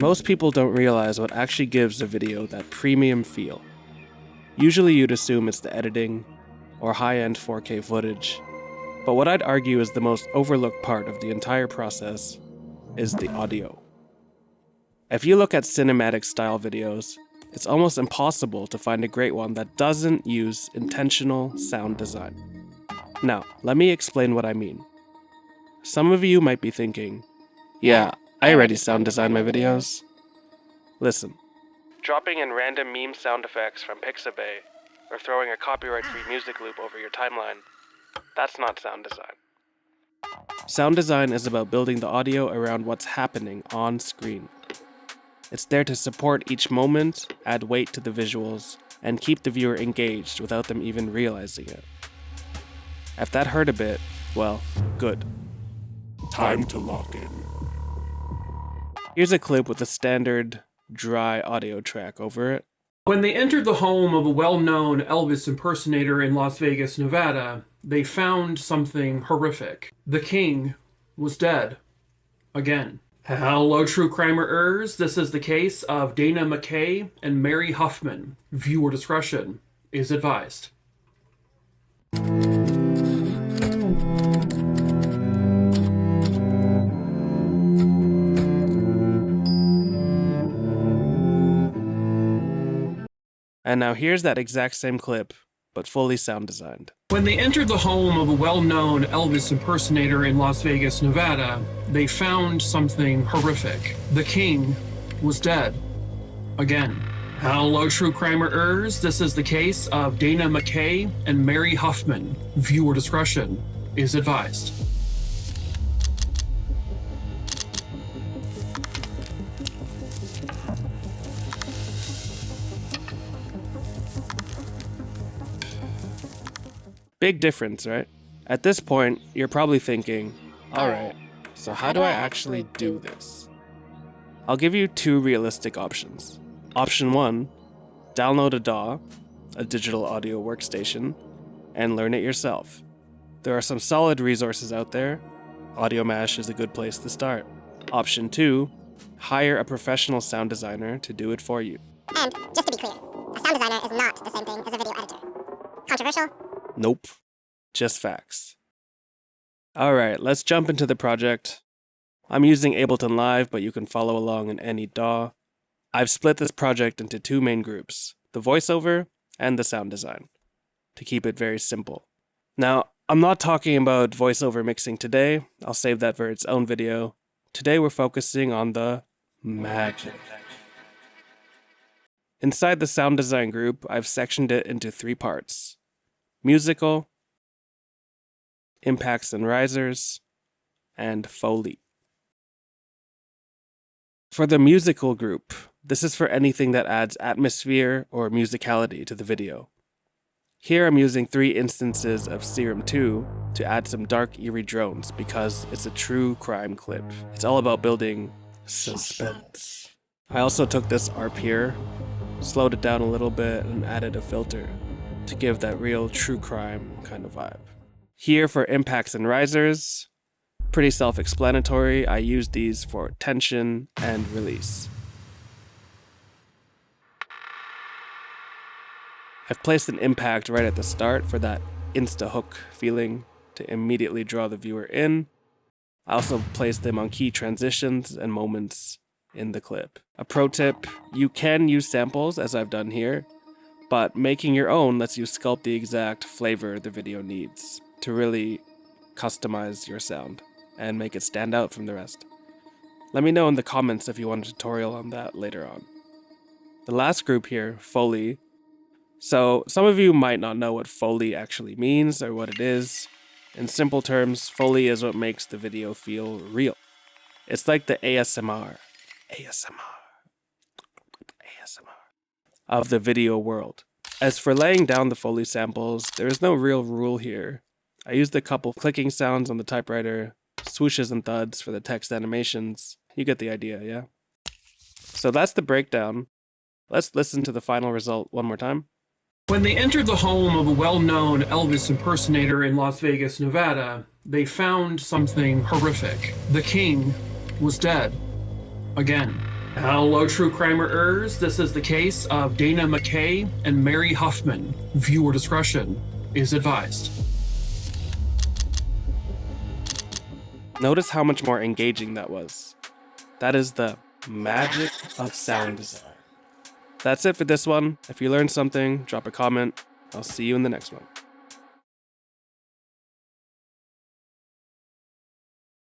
Most people don't realize what actually gives a video that premium feel. Usually you'd assume it's the editing or high-end 4K footage, but what I'd argue is the most overlooked part of the entire process is the audio. If you look at cinematic style videos, it's almost impossible to find a great one that doesn't use intentional sound design. Now, let me explain what I mean. Some of you might be thinking, yeah, I already sound design my videos. Listen, dropping in random meme sound effects from Pixabay or throwing a copyright-free music loop over your timeline, that's not sound design. Sound design is about building the audio around what's happening on screen. It's there to support each moment, add weight to the visuals, and keep the viewer engaged without them even realizing it. If that hurt a bit, well, good. Time to lock in. Here's a clip with a standard, dry audio track over it. When they entered the home of a well-known Elvis impersonator in Las Vegas, Nevada, they found something horrific. The king was dead. Again. Hello, true crimers. This is the case of Dana McKay and Mary Huffman. Viewer discretion is advised. And now here's that exact same clip, but fully sound designed. When they entered the home of a well-known Elvis impersonator in Las Vegas, Nevada, they found something horrific. The king was dead. Again. Hello, true crimers. This is the case of Dana McKay and Mary Huffman. Viewer discretion is advised. Big difference, right? At this point, you're probably thinking, alright, so how do I actually do this? I'll give you two realistic options. Option 1, download a DAW, a digital audio workstation, and learn it yourself. There are some solid resources out there. Audiomash is a good place to start. Option 2, hire a professional sound designer to do it for you. And, just to be clear, a sound designer is not the same thing as a video editor. Controversial? Nope. Just facts. Alright, let's jump into the project. I'm using Ableton Live, but you can follow along in any DAW. I've split this project into two main groups, the voiceover and the sound design, to keep it very simple. Now, I'm not talking about voiceover mixing today. I'll save that for its own video. Today we're focusing on the magic. Inside the sound design group, I've sectioned it into three parts: musical, impacts and risers, and Foley. For the musical group, this is for anything that adds atmosphere or musicality to the video. Here I'm using 3 instances of Serum 2 to add some dark, eerie drones because it's a true crime clip. It's all about building suspense. I also took this ARP here, slowed it down a little bit, and added a filter to give that real true crime kind of vibe. Here for impacts and risers, pretty self-explanatory. I use these for tension and release. I've placed an impact right at the start for that insta-hook feeling to immediately draw the viewer in. I also placed them on key transitions and moments in the clip. A pro tip, you can use samples as I've done here, but making your own lets you sculpt the exact flavor the video needs to really customize your sound and make it stand out from the rest. Let me know in the comments if you want a tutorial on that later on. The last group here, Foley. So some of you might not know what Foley actually means or what it is. In simple terms, Foley is what makes the video feel real. It's like the ASMR of the video world. As for laying down the Foley samples, there is no real rule here. I used a couple clicking sounds on the typewriter, swooshes and thuds for the text animations. You get the idea, yeah? So that's the breakdown. Let's listen to the final result one more time. When they entered the home of a well-known Elvis impersonator in Las Vegas, Nevada, they found something horrific. The king was dead. Again. Hello, true crimerers. This is the case of Dana McKay and Mary Huffman. Viewer discretion is advised. Notice how much more engaging that was. That is the magic of sound design. That's it for this one. If you learned something, drop a comment. I'll see you in the next one.